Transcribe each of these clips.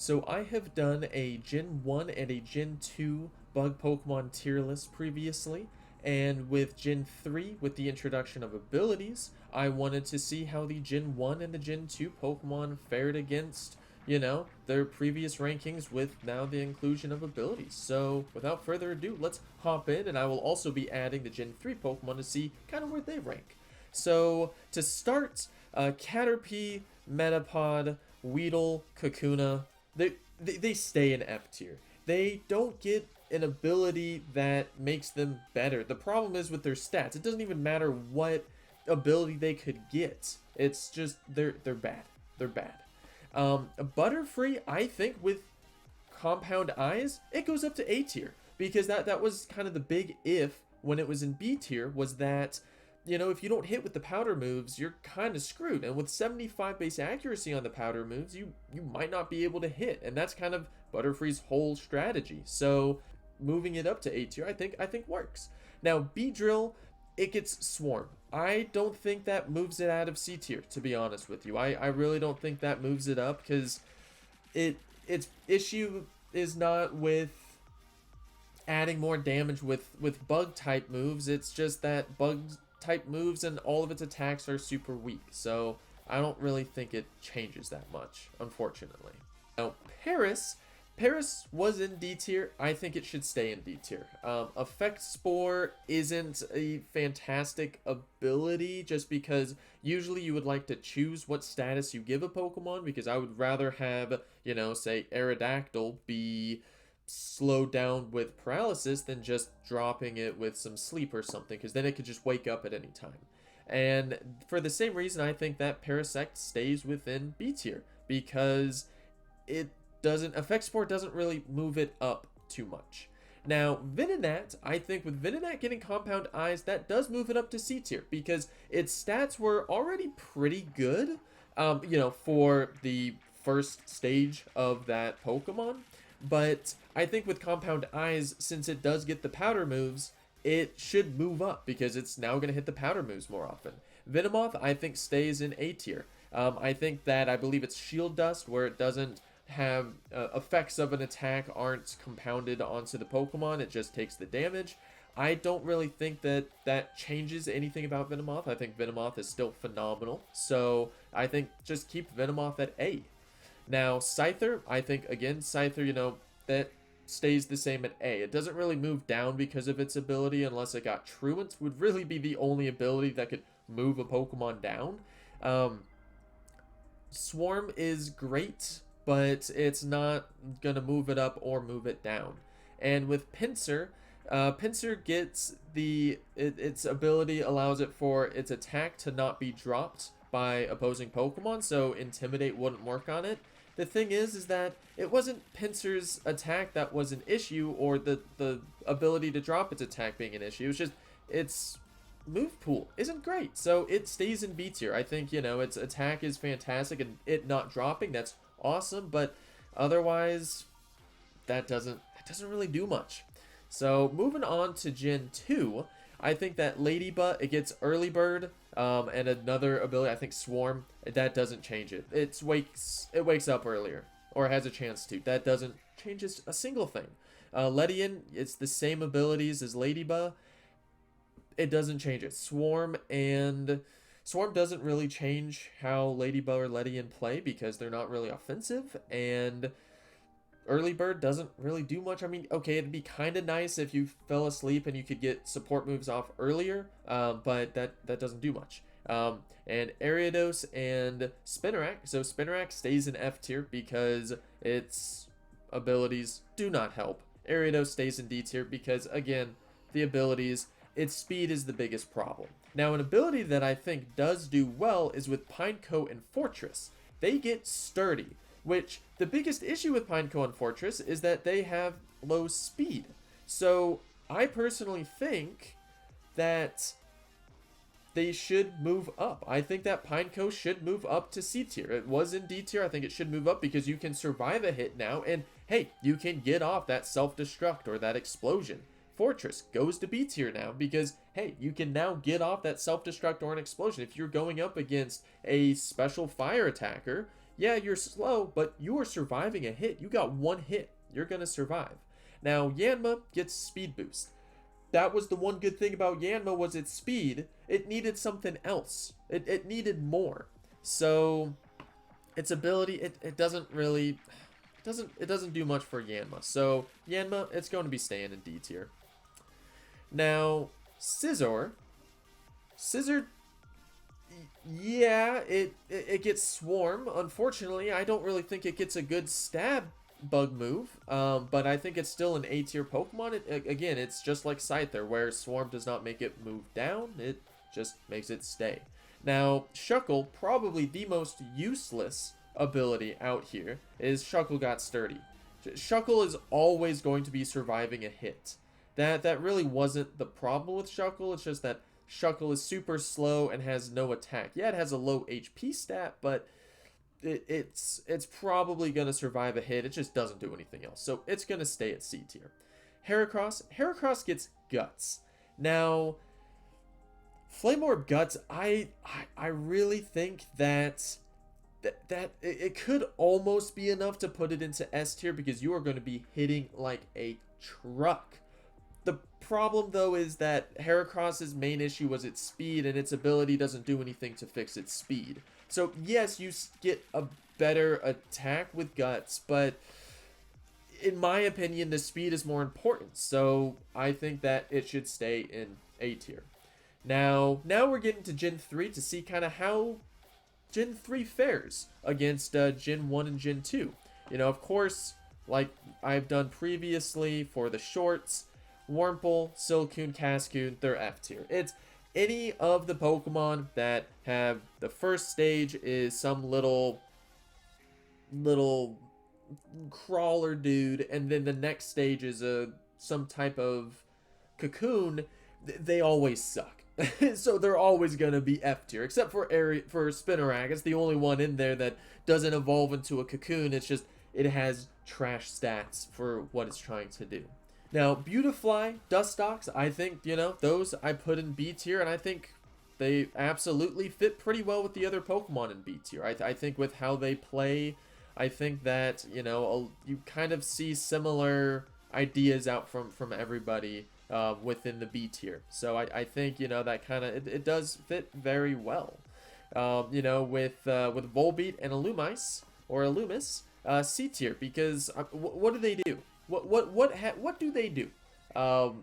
So I have done a Gen 1 and a Gen 2 bug Pokemon tier list previously, and with Gen 3, with the introduction of abilities, I wanted to see how the Gen 1 and the Gen 2 Pokemon fared against, their previous rankings with now the inclusion of abilities. So without further ado, let's hop in, and I will also be adding the Gen 3 Pokemon to see kind of where they rank. So to start, Caterpie, Metapod, Weedle, Kakuna, they stay in F tier. They don't get an ability that makes them better. The problem is with their stats. It doesn't even matter what ability they could get. It's just they're bad. They're bad. Butterfree, I think with Compound Eyes, it goes up to A tier because that was kind of the big if when it was in B tier was that if you don't hit with the powder moves, you're kind of screwed. And with 75 base accuracy on the powder moves, you might not be able to hit. And that's kind of Butterfree's whole strategy. So moving it up to A tier, I think works. Now, Beedrill, it gets Swarm. I don't think that moves it out of C tier, to be honest with you. I really don't think that moves it up because its issue is not with adding more damage with bug type moves. It's just that bugs type moves and all of its attacks are super weak, so I don't really think it changes that much, unfortunately. Now, Paris was in D tier. I think it should stay in D tier. Effect Spore isn't a fantastic ability just because usually you would like to choose what status you give a Pokemon, because I would rather have, say Aerodactyl be slowed down with paralysis than just dropping it with some sleep or something, because then it could just wake up at any time. And for the same reason, I think that Parasect stays within B tier, because Effect Sport doesn't really move it up too much. Now, Venonat, I think with Venonat getting Compound Eyes, that does move it up to C tier, because its stats were already pretty good, for the first stage of that Pokemon. But I think with Compound Eyes, since it does get the powder moves, it should move up because it's now going to hit the powder moves more often. Venomoth, I think, stays in A tier. I think that I believe it's Shield Dust, where it doesn't have effects of an attack aren't compounded onto the Pokemon. It just takes the damage. I don't really think that changes anything about Venomoth. I think Venomoth is still phenomenal. So I think just keep Venomoth at A. Now, Scyther, I think, again, Scyther, that stays the same at A. It doesn't really move down because of its ability unless it got Truant. Would really be the only ability that could move a Pokemon down. Swarm is great, but it's not going to move it up or move it down. And with Pinsir, Pinsir gets its ability allows it for its attack to not be dropped by opposing Pokemon, so Intimidate wouldn't work on it. The thing is that it wasn't Pinsir's attack that was an issue, or the ability to drop its attack being an issue. It's just its move pool isn't great, so it stays in B tier. I think, its attack is fantastic, and it not dropping, that's awesome, but otherwise, that doesn't really do much. So moving on to Gen 2, I think that Ladybug, it gets Early Bird, and another ability, I think Swarm, that doesn't change it. It wakes up earlier, or has a chance to. That doesn't change a single thing. Ledian, it's the same abilities as Ladybug. It doesn't change it. Swarm doesn't really change how Ladybug or Ledian play because they're not really offensive, and Early Bird doesn't really do much. I mean, okay, it'd be kind of nice if you fell asleep and you could get support moves off earlier, but that doesn't do much. And Ariados and Spinarak. So Spinarak stays in F tier because its abilities do not help. Ariados stays in D tier because, again, the abilities, its speed is the biggest problem. Now, an ability that I think does do well is with Pineco and Fortress. They get Sturdy, which the biggest issue with Pineco and Fortress is that they have low speed. So I personally think that they should move up. I think that Pineco should move up to C tier. It was in D tier. I think it should move up because you can survive a hit now, and hey, you can get off that self-destruct or that explosion. Fortress goes to B tier now because, hey, you can now get off that self-destruct or an explosion. If you're going up against a special fire attacker, Yeah, you're slow, but you are surviving a hit. You got one hit. You're going to survive. Now, Yanma gets speed boost. That was the one good thing about Yanma was its speed. It needed something else. It needed more. So its ability, it doesn't really it doesn't do much for Yanma. So Yanma, it's going to be staying in D tier. Now, Scizor. Scizor, yeah, it gets Swarm. Unfortunately, I don't really think it gets a good stab bug move, but I think it's still an A tier Pokemon. Again, it's just like Scyther, where Swarm does not make it move down, it just makes it stay. Now, Shuckle, probably the most useless ability out here, is Shuckle got Sturdy. Shuckle is always going to be surviving a hit. That really wasn't the problem with Shuckle, it's just that Shuckle is super slow and has no attack. Yeah, it has a low HP stat, but it's probably going to survive a hit. It just doesn't do anything else. So it's going to stay at C tier. Heracross gets Guts. Now, Flame Orb Guts, I really think that it could almost be enough to put it into S tier because you are going to be hitting like a truck. The problem, though, is that Heracross's main issue was its speed, and its ability doesn't do anything to fix its speed. So, yes, you get a better attack with Guts, but in my opinion, the speed is more important. So, I think that it should stay in A tier. Now we're getting to Gen 3 to see kind of how Gen 3 fares against Gen 1 and Gen 2. You know, of course, like I've done previously for the shorts, Wurmple, Silcoon, Cascoon, they're F tier. It's any of the Pokemon that have the first stage is some little crawler dude, and then the next stage is some type of cocoon. They always suck. So they're always going to be F tier, except for Spinarak. It's the only one in there that doesn't evolve into a cocoon. It's just, it has trash stats for what it's trying to do. Now, Beautifly, Dustox, I think, you know, those I put in B tier, and I think they absolutely fit pretty well with the other Pokemon in B tier. I think with how they play, I think that, you know, you kind of see similar ideas out from everybody within the B tier. So I think, you know, that kind of, it does fit very well. You know, with Volbeat and Illumis, C tier, because what do they do? What do they do?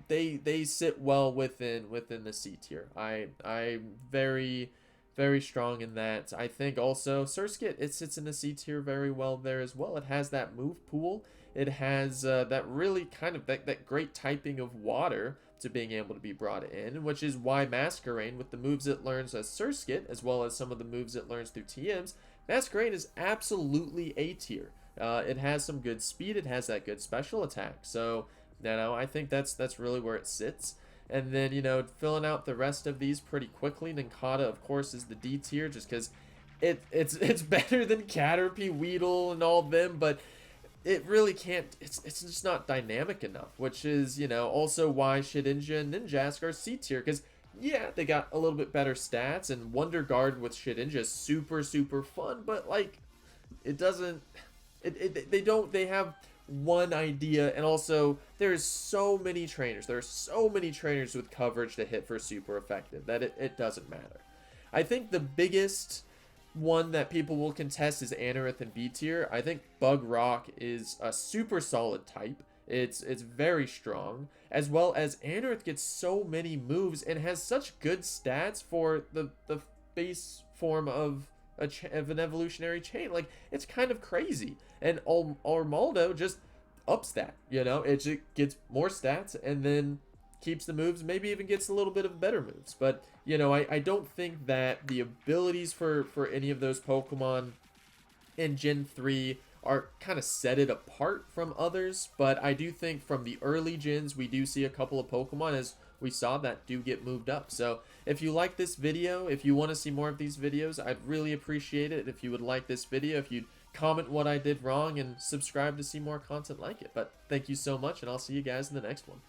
They sit well within the C tier. I'm very strong in that. I think also Surskit, it sits in the C tier very well there as well. It has that move pool. It has that really kind of that great typing of water to being able to be brought in, which is why Masquerain, with the moves it learns as Surskit, as well as some of the moves it learns through TMs, Masquerain is absolutely A tier. It has some good speed. It has that good special attack. So, you know, I think that's really where it sits. And then, you know, filling out the rest of these pretty quickly. Nincada, of course, is the D tier, just because it's better than Caterpie, Weedle, and all of them, but it really can't, it's just not dynamic enough, which is, you know, also why Shedinja and Ninjask are C tier, because, yeah, they got a little bit better stats, and Wonder Guard with Shedinja is super fun, but, like, it doesn't, they have one idea, and also there's so many trainers. There are so many trainers with coverage to hit for super effective that it doesn't matter. I think the biggest one that people will contest is Anorith in B tier. I think Bug Rock is a super solid type. It's very strong, as well as Anorith gets so many moves and has such good stats for the base form of an evolutionary chain. Like, it's kind of crazy. And Armaldo just ups that, you know, it just gets more stats and then keeps the moves, maybe even gets a little bit of better moves. But, you know, I don't think that the abilities for any of those Pokemon in Gen 3 are kind of set it apart from others, but I do think from the early gens we do see a couple of Pokemon, as we saw, that do get moved up. So if you like this video, if you want to see more of these videos, I'd really appreciate it if you would like this video, if you'd comment what I did wrong, and subscribe to see more content like it. But thank you so much, and I'll see you guys in the next one.